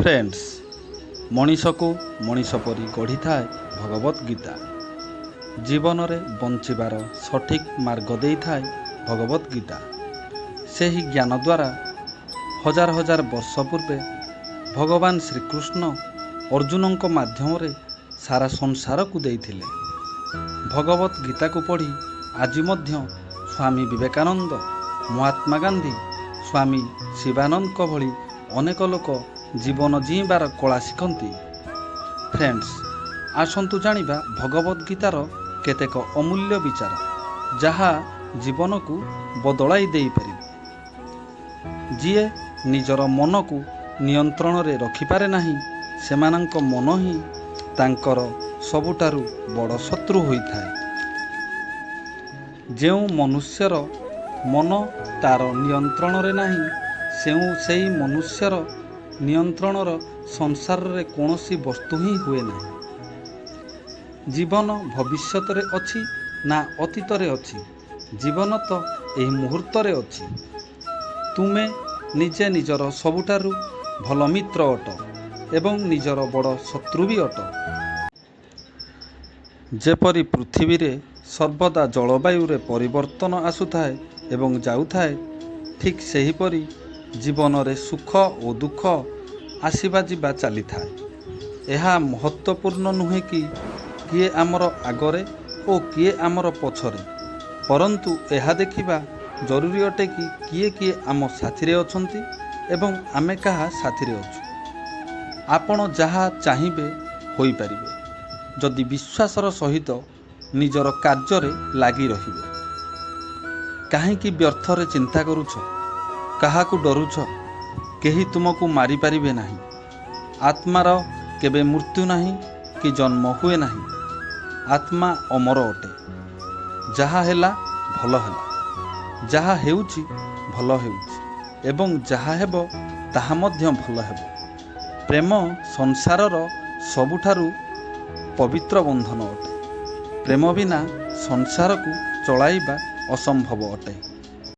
Friends, Manish को मनीष परी गढ़ी थाए भगवत गीता। जीवन में बंचिबार सठिक मार्ग दे थाए भगवत गीता। से ही ज्ञान द्वारा हजार हजार वर्ष पूर्वे भगवान श्रीकृष्ण अर्जुन माध्यम रे सारा संसार को देइथिले। भगवत गीता को पढ़ी आज मध्य स्वामी विवेकानंद, महात्मा गांधी, स्वामी शिवानंद को भली अनेक लोक जीवन जीवार कला शिखती। फ्रेंड्स, आसंतु जानिबा भगवत गीतार केतेक अमूल्य विचार जहा जीवन को बदलाई देई परिबे। जिए निजर मन को नियंत्रण रे रखिपारे नाही, सेमानंक मन ही तांकर सबुठारु बड़ शत्रु होइथाए। जेउ मनुष्यर मन तार नियंत्रण रे नाही, सेई मनुष्यर नियंत्रणर संसार रे कौनसी वस्तु ही हुए नहीं। जीवन भविष्यत रे अछि ना अतीत रे अछि, जीवन तो एही मुहूर्त रे अछि। तुमे निजे निजर सबुठारु भल मित्र अट एवं निजर बड़ शत्रु भी अट। जेपरि पृथ्वी रे सर्वदा जलवायु रे परिवर्तन आसुथाए एवं जाउथाए, ठीक सेहीपरि जीवन रे सुख और दुख आसीबा जिबा चली थाए। यह महत्वपूर्ण नुहे कि किए आमर आगरे और किए आमर पछरे, परंतु यह देखिबा जरूरी अटे कि किए किए आम साथी रे अछंती एवं आमे कहा साथी रे अछु। आपण जहा चाहिबे होई परिबे जदि विश्वासर सहित निजर कार्य रे लागी रहिबे। काहेकि व्यर्थ रे चिंता करूछ, काहाकू डरुछ, केही तुमको मारी पारिबे नाही। आत्मार केबे मृत्यु नाही कि जन्म हुए नाही। आत्मा अमर अटे। जहा हेला भल हेला, जहा हेउची भल हेउची एवं जहा हेबो ताहा मध्य भल हेबो। प्रेम संसारर सबुठारु पवित्र बंधन अटे। प्रेम बिना संसार को चलाइबा असंभव अटे।